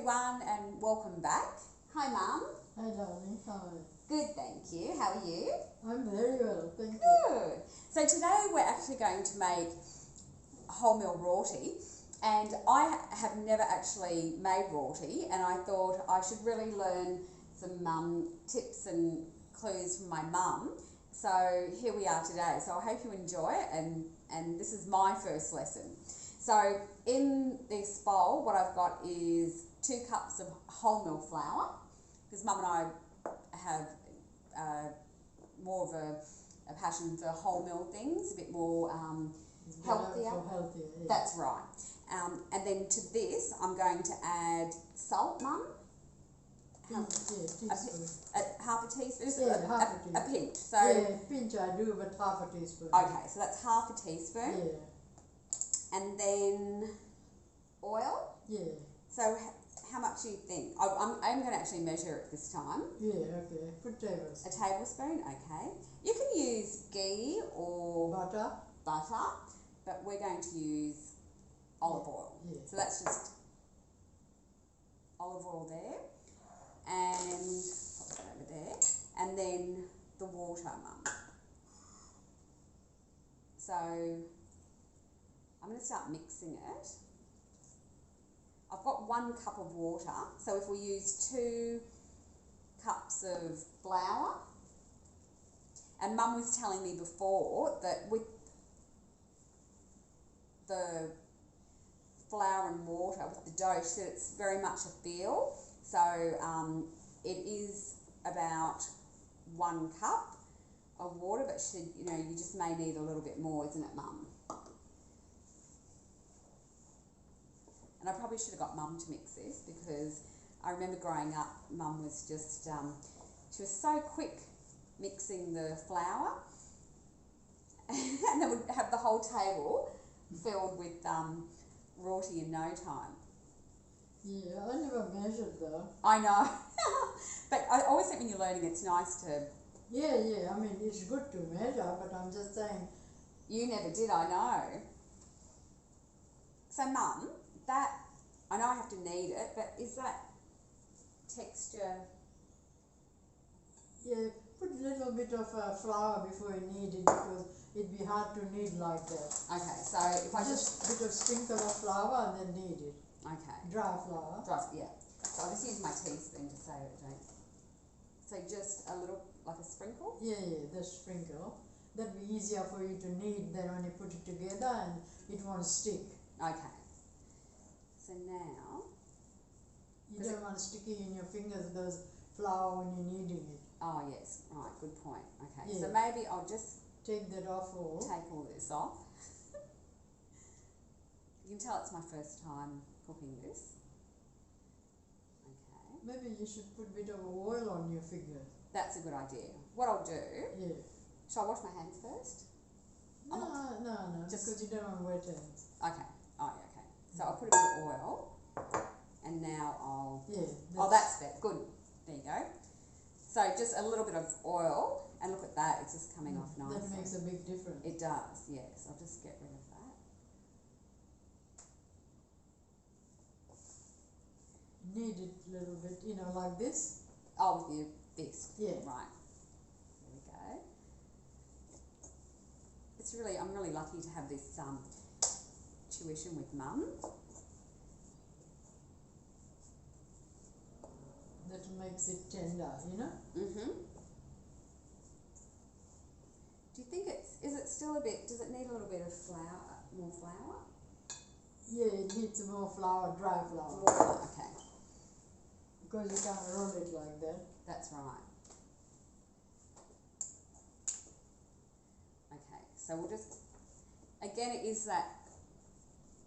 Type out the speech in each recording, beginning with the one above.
everyone and welcome back. Hi Mum. Hi darling, how are you? Good, thank you. How are you? I'm very well, thank you. Good. So today we're actually going to make wholemeal roti, and I have never actually made roti, and I thought I should really learn some tips and clues from my mum. So here we are today. So I hope you enjoy it, and this is my first lesson. So in this bowl, what I've got is 2 cups of wholemeal flour, because Mum and I have more of a passion for wholemeal things, a bit more healthier. Healthier, yeah. That's right. And then to this, I'm going to add salt, Mum. Teaspoon. Half a teaspoon. Yeah, half a teaspoon. A pinch. So yeah, pinch I do, but half a teaspoon. okay, so that's half a teaspoon. Yeah. And then oil. Yeah. So how much do you think? I'm going to actually measure it this time. Yeah, okay. Put tablespoon. A tablespoon, okay. You can use ghee or Butter. but we're going to use olive oil. Yeah. So that's just olive oil there, and pop that over there, and then the water, Mum. So I'm going to start mixing it. I've got 1 cup of water, so if we use 2 cups of flour, and Mum was telling me before that with the flour and water, with the dough, she said it's very much a feel, so it is about 1 cup of water, but she said, you know, you just may need a little bit more, isn't it, Mum? And I probably should have got Mum to mix this, because I remember growing up, Mum was just, she was so quick mixing the flour, and they would have the whole table filled with roti in no time. Yeah, I never measured though. I know, but I always think when you're learning, it's nice to... Yeah, I mean, it's good to measure, but I'm just saying... You never did, I know. So Mum, that, I know I have to knead it, but is that texture... Yeah, put a little bit of flour before you knead it, because it'd be hard to knead like that. Okay, so if I just... a bit of sprinkle of flour and then knead it. Okay. Dry flour. Yeah. So I'll just use my teaspoon to say it, don't. So just a little, like a sprinkle? Yeah, the sprinkle. That'd be easier for you to knead than when you put it together and it won't stick. Okay. So now... You don't want sticky in your fingers, those flour when you're kneading it. Oh yes, right, good point. Okay, Yeah. so maybe I'll just take that off all. Take all this off. You can tell it's my first time cooking this. Okay. Maybe you should put a bit of oil on your fingers. That's a good idea. What I'll do... Yeah. Shall I wash my hands first? No, just because you don't want wet hands. Okay. Oh, yeah, okay. So I'll put a bit of oil, and now I'll... Yeah. That's better. Good. There you go. So just a little bit of oil, and look at that, it's just coming off nicely. That makes a big difference. It does, yes. I'll just get rid of that. Knead it a little bit, like this. Oh, with your fist. Yeah. Right. There we go. It's really, I'm really lucky to have this tuition with Mum. That makes it tender, Mm-hmm. Do you think is it still a bit, does it need a little bit of flour, more flour? Yeah, it needs more flour, dry flour. More flour, okay. Because you can't roll it like that. That's right. Okay, so we'll just, again, it is that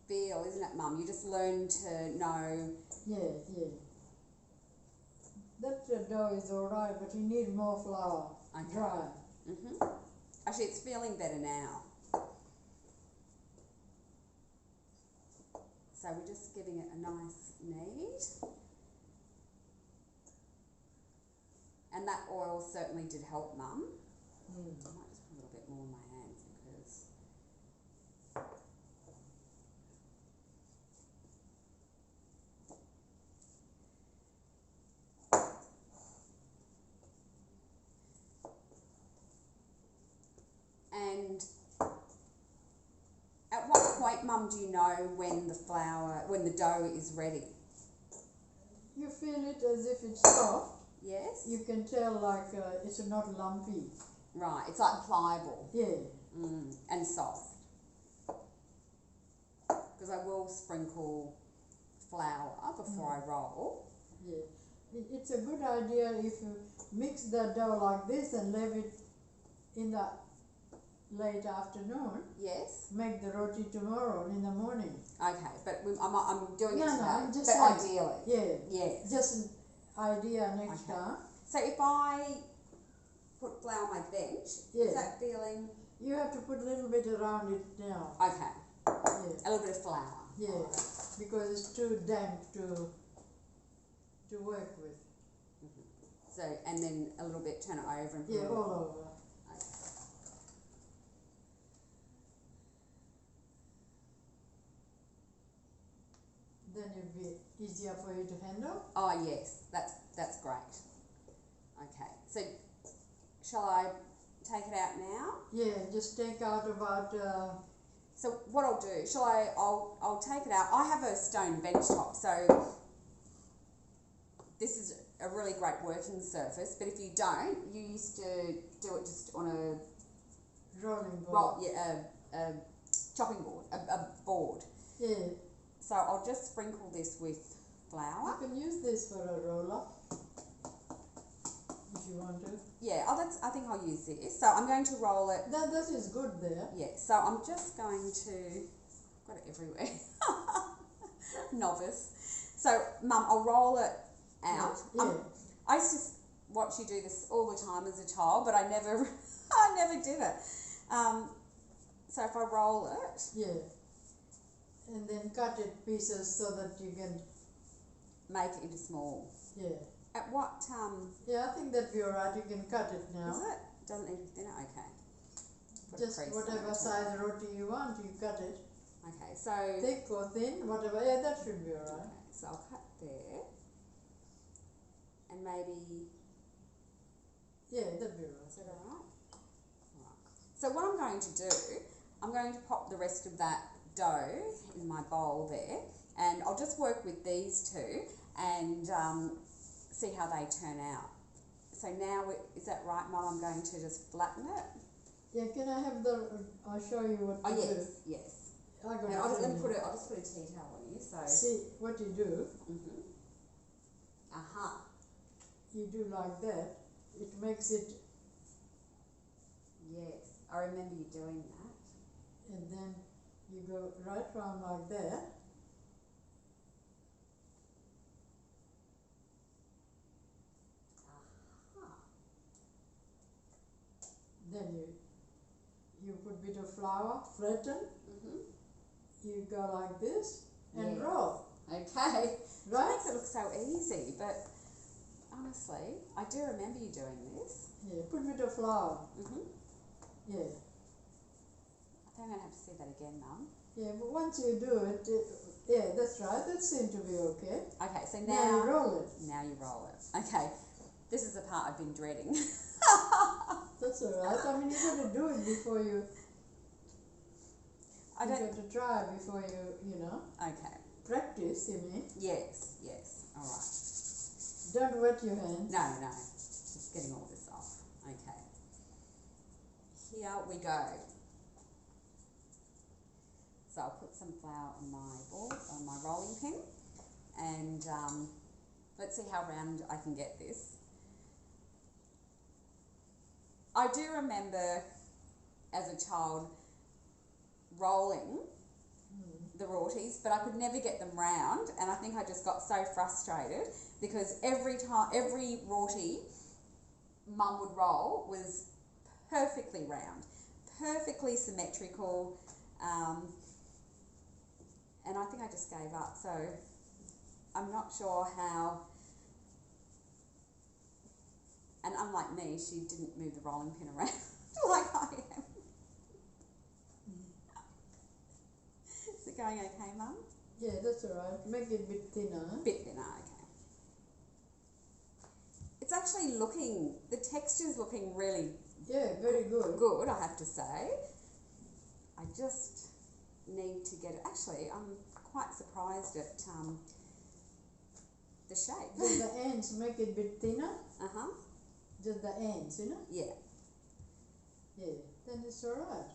feel, isn't it, Mum? You just learn to know. Yeah. That dough is alright, but you need more flour. Okay. Dry. Mm-hmm. Actually, it's feeling better now. So we're just giving it a nice knead. And that oil certainly did help Mum. I might just put a little bit more in my hands because Mum, do you know when the dough is ready? You feel it as if it's soft. Yes. You can tell like it's not lumpy. Right, it's like pliable. Yeah. And soft. Because I will sprinkle flour before I roll. Yeah. It's a good idea if you mix the dough like this and leave it in the late afternoon. Yes. Make the roti tomorrow in the morning. Okay, but I'm doing it No, today. I'm just but saying. ideally. Yeah. Yes. Just an idea next Okay. time. So if I put flour on my bench, Yeah. is that feeling? You have to put a little bit around it now. Okay. Yeah. A little bit of flour. Yeah. Right. Because it's too damp to work with. So, and then a little bit, turn it over and put Yeah, it all on. over. Okay. Then it'll be easier for you to handle. Oh yes, that's great. Okay, so shall I take it out now? Yeah, just take out about. So what I'll do, I'll take it out. I have a stone bench top, so this is a really great working surface. But if you don't, you used to do it just on a Rolling board. a chopping board, a board. Yeah. So I'll just sprinkle this with flour. You can use this for a roller if you want to. Yeah, I think I'll use this. So I'm going to roll it. That is good there. Yeah, so I'm just going to, got it everywhere. Novice. So Mum, I'll roll it out. Yeah. I used to watch you do this all the time as a child, but I never did it. So if I roll it. Yeah. And then cut it pieces so that you can Make it into small. Yeah. At what, Yeah, I think that'd be alright. You can cut it now. is it? Doesn't need to be thinner? Okay. Put a Just crease on whatever it. size roti you want, you cut it. Okay, so. Thick or thin, whatever. Yeah, that should be alright. Okay, so I'll cut there. And maybe. Yeah, that'd be alright. Is that alright? Alright. So what I'm going to do, I'm going to pop the rest of that dough in my bowl there, and I'll just work with these two and see how they turn out. So now, is that right, Mum? I'm going to just flatten it. Yeah, can I have I'll show you what Oh to yes, do. yes. I got Now, it. I'll just put a tea towel on you. So. See what you do. Aha. You do like that. It makes it, Yes, I remember you doing that. and then you go right round like that. Aha. Then you put bit of flour, flatten. You go like this and Yeah. roll. Okay. Right? Makes it look so easy, but honestly, I do remember you doing this. Yeah. Put bit of flour. Yeah. I think I'm going to have to see that again, Mum. Yeah, but once you do it, yeah, that's right. That seemed to be okay. Okay, so Now now you roll it. Now you roll it. Okay, this is the part I've been dreading. That's alright. I mean, you got to do it before you. I You don't. got to try before you know. Okay. Practice, you mean? Yes. Yes. All right. Don't wet your hands. No. Just getting all this off. Okay. Here we go. So I'll put some flour on my board, on my rolling pin, and let's see how round I can get this. I do remember as a child rolling the rotis, but I could never get them round, and I think I just got so frustrated because every roti Mum would roll was perfectly round, perfectly symmetrical, and I think I just gave up. So I'm not sure how. And unlike me, she didn't move the rolling pin around like I am. Is it going okay, Mum? Yeah, that's alright. Make it a bit thinner. Bit thinner, okay. It's actually the texture's looking really Yeah, very good. good, I have to say. I just need to get it. Actually, I'm quite surprised at the shape. Just the ends make it a bit thinner. Uh-huh. Just the ends, you know? Yeah. Yeah. Then it's alright.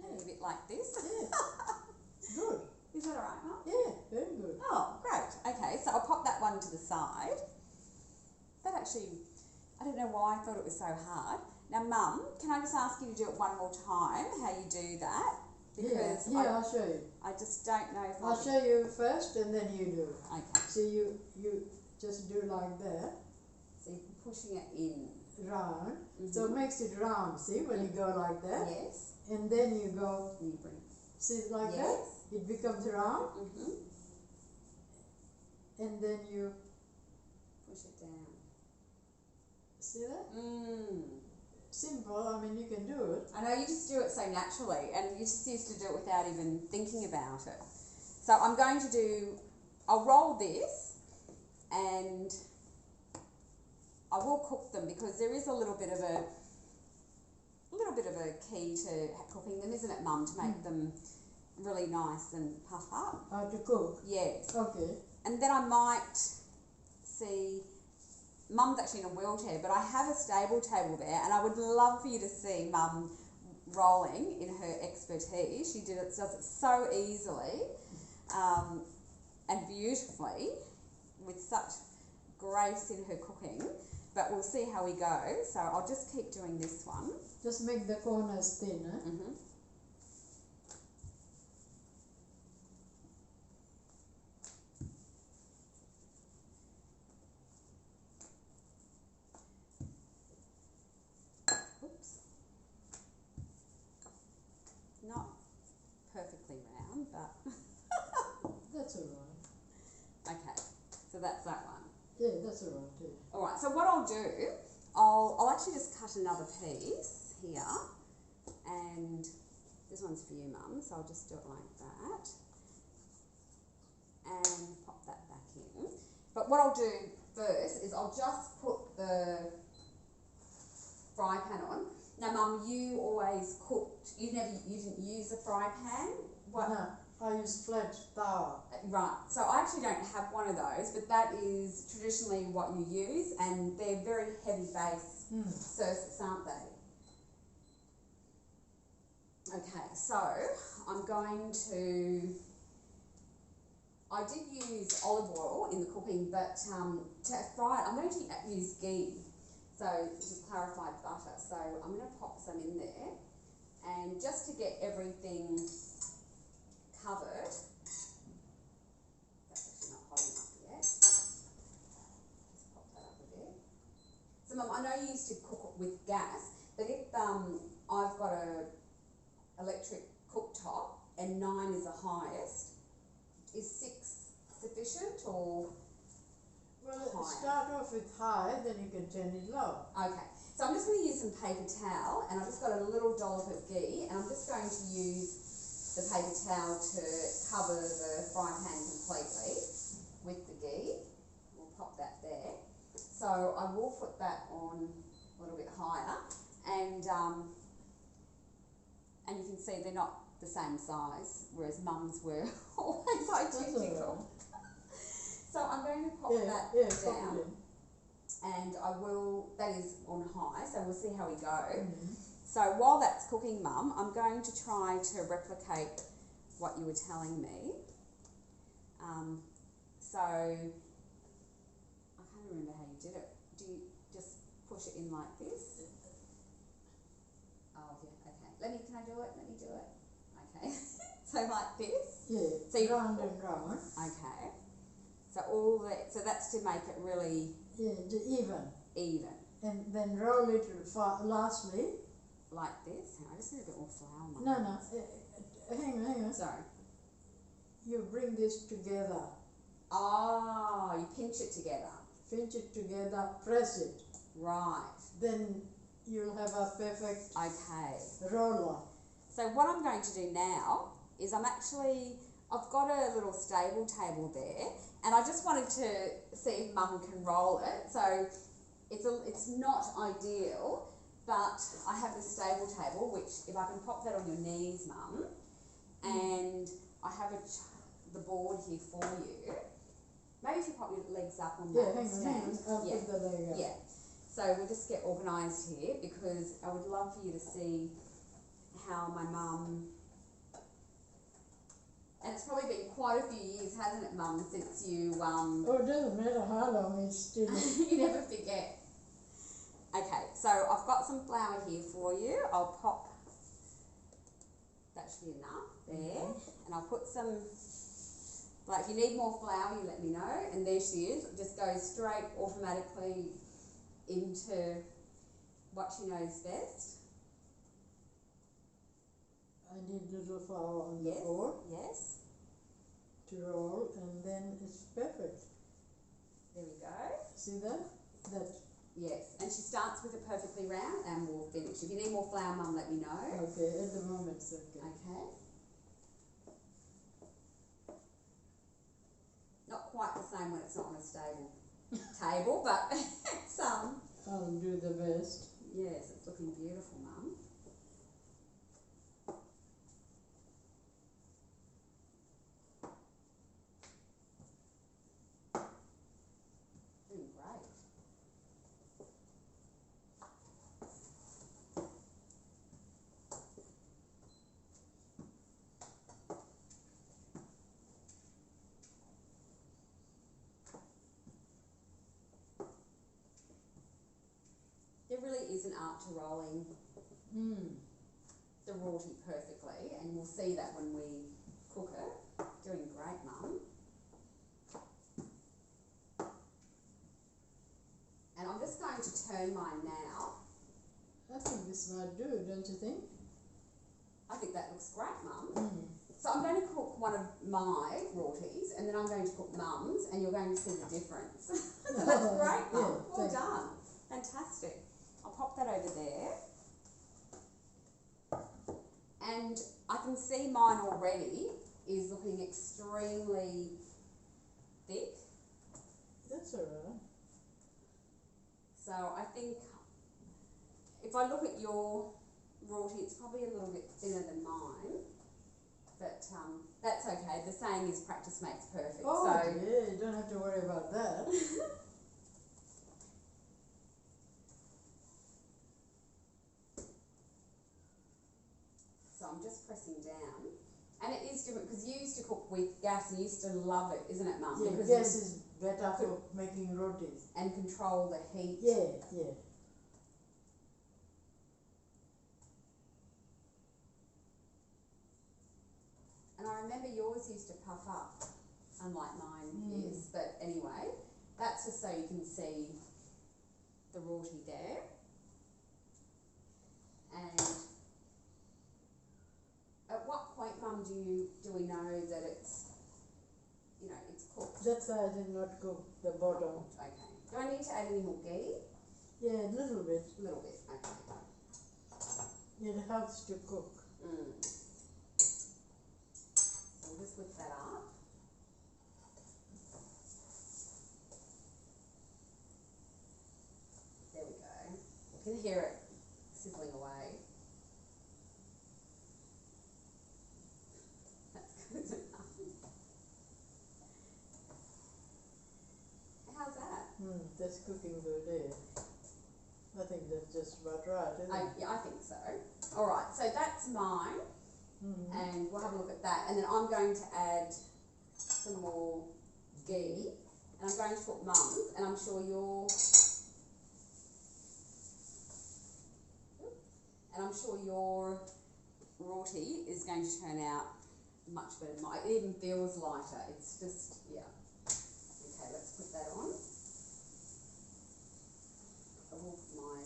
Maybe a bit like this. Yeah. Good. Is that alright, Mum? Yeah, very good. Oh, great. Okay, so I'll pop that one to the side. That actually, I don't know why I thought it was so hard. Now, Mum, can I just ask you to do it one more time, how you do that? Because I'll show you. I just don't know if I'll show you first and then you do. Okay. So you just do like that. So you're pushing it in. Round. So it makes it round, see, when you go like that. Yes. And then you go, And you bring. see it like Yes. that? It becomes round. And then you Push it down. see that? Mm. Simple, I mean you can do it. I know you just do it so naturally, and you just used to do it without even thinking about it. So I'm going to do, I'll roll this, and I will cook them because there is a little bit of a key to cooking them, isn't it, Mum, to make them really nice and puff up. How to cook? Yes. Okay. And then I might see, Mum's actually in a wheelchair, but I have a stable table there, and I would love for you to see Mum rolling in her expertise. She does it so easily and beautifully with such grace in her cooking, but we'll see how we go. So I'll just keep doing this one. Just make the corners thin, eh? Oops. Not perfectly round, but That's alright. okay. So that's that one. Yeah, that's alright too. Alright, so what I'll do, I'll actually just cut another piece here, and this one's for you, Mum, so I'll just do it like that, and pop that back in. But what I'll do first is I'll just put the fry pan on. Now, Mum, you always cooked, you didn't use a fry pan? What? No, I use flat tawa. Right, so I actually don't have one of those, but that is traditionally what you use, and they're very heavy base surface, aren't they? Okay, so I'm going to, I did use olive oil in the cooking, but to fry it, I'm going to use ghee, so which is clarified butter. So I'm going to pop some in there, and just to get everything covered. That's actually not hot enough yet. Just pop that up a bit. So, Mum, I know you used to cook with gas, but if I've got a electric cooktop and 9 is the highest, is 6 sufficient or Well, higher? start off with high, then you can turn it low. Okay, so I'm just going to use some paper towel, and I've just got a little dollop of ghee, and I'm just going to use the paper towel to cover the fry pan completely with the ghee. We'll pop that there. So I will put that on a little bit higher, and you can see they're not the same size, whereas Mum's were always identical. So I'm going to pop that down, and I will, that is on high, so we'll see how we go. So while that's cooking, Mum, I'm going to try to replicate what you were telling me. So I can't remember how you did it. Do you just push it in like this? Oh yeah, okay. Can I do it? Let me do it. Okay. So like this? Yeah, So you, round and round. okay. So so that's to make it really Even. even. And then roll it lastly. Like this. I just need a bit more flour, Mum. No, hang on. Sorry. You bring this together. Oh, you pinch it together. Pinch it together, press it. Right. Then you'll have a perfect Okay. roller. So what I'm going to do now is I've got a little stable table there, and I just wanted to see if Mum can roll it. So it's not ideal, but I have the stable table, which if I can pop that on your knees, Mum, and I have the board here for you. Maybe if you pop your legs up on that hang stand. on, I'll put the leg up. Yeah. So we'll just get organised here because I would love for you to see how my mum, and it's probably been quite a few years, hasn't it, Mum, since you Oh, it doesn't matter how long, it's still... you never forget. Okay, so I've got some flour here for you. I'll pop, that should be enough there, and I'll put some, like if you need more flour, you let me know, and there she is. It just goes straight automatically into what she knows best. I need little flour on the board. Yes. To roll, and then it's perfect. There we go. See that? Yes, and she starts with it perfectly round and we'll finish. If you need more flour, Mum, let me know. Okay, at the moment it's okay. Okay. Not quite the same when it's not on a stable table, but it's I'll do the best. yes, it's looking beautiful, Mum. Doing great. There really is an art to rolling the roti perfectly, and we'll see that when we cook it. Doing great, Mum. And I'm just going to turn mine now. I think this might do, don't you think? I think that looks great, Mum. So I'm going to cook one of my rotis, and then I'm going to cook Mum's, and you're going to see the difference. So that's great, Mum. Well done. Fantastic. I'll pop that over there. And I can see mine already is looking extremely thick. That's alright. So I think if I look at your roti, it's probably a little bit thinner than mine. But that's okay. The saying is practice makes perfect. Oh, so yeah, you don't have to worry about that. So I'm just pressing down. And it is different because you used to cook with gas and you used to love it, isn't it, Mum? Yeah, because gas is better for making rotis. and control the heat. Yeah. And I remember yours used to puff up, unlike mine is. But anyway, that's just so you can see the roti there. And at what point, Mum, do we know that it's, it's cooked? That's why I did not cook the bottom. Okay. Do I need to add any more ghee? Yeah, a little bit. A little bit, okay. It helps to cook. So we'll just lift that up. There we go. You can hear it sizzling away. That's good enough. How's that? That's cooking good, eh? I think that's just about right, isn't it? Yeah, I think so. Alright, so that's mine. And we'll have a look at that. And then I'm going to add some more ghee. And I'm going to put Mum's, and I'm sure your roti is going to turn out much better than mine. It even feels lighter. It's just, yeah. Okay, let's put that on. I will put my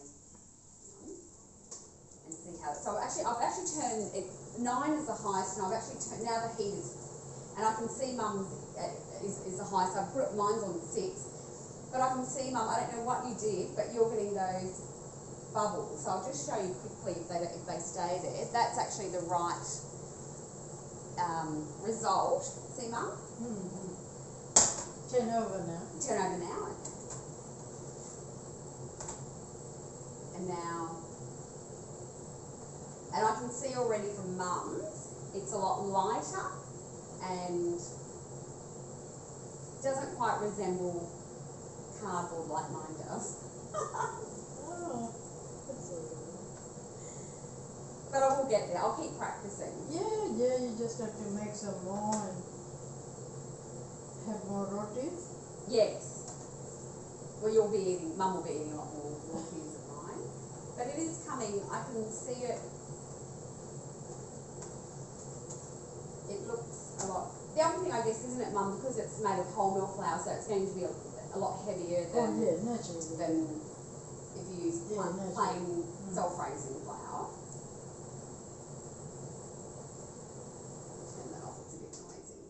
and see how. So I've actually turned it. 9 is the highest, and I've actually turned, now the heat is, and I can see Mum's is the highest. So I've put mine's on 6, but I can see, Mum, I don't know what you did, but you're getting those bubbles. So I'll just show you quickly if they stay there. That's actually the right result. See, Mum? Turn over now. Turn over now. And now see already from Mum's, it's a lot lighter and doesn't quite resemble cardboard like mine does. Oh, that's all right. But I will get there. I'll keep practicing. Yeah, you just have to make some more and have more rotis. Yes. Well, Mum will be eating a lot more rotis of mine. But it is coming. I can see it. It looks a lot. The other thing, I guess, isn't it, Mum, because it's made of wholemeal flour, so it's going to be a lot heavier than Naturally. than if you use plain Mm. self-raising flour. Turn that off, it's a bit noisy.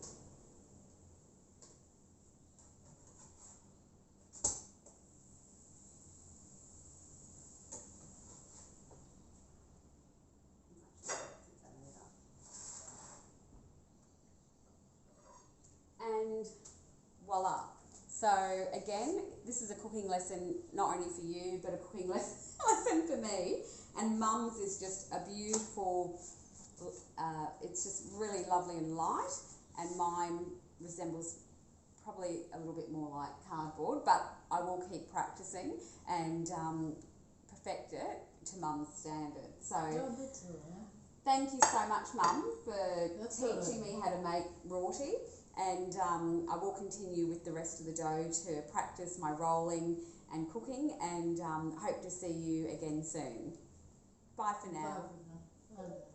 And voila. So again, this is a cooking lesson not only for you, but a cooking lesson for me. And Mum's is just a beautiful, it's just really lovely and light, and mine resembles probably a little bit more like cardboard, but I will keep practicing and perfect it to Mum's standard. So That's all right. thank you so much, Mum, for That's teaching all right. me how to make roti, and I will continue with the rest of the dough to practice my rolling and cooking, and hope to see you again soon. Bye for now. Bye for now.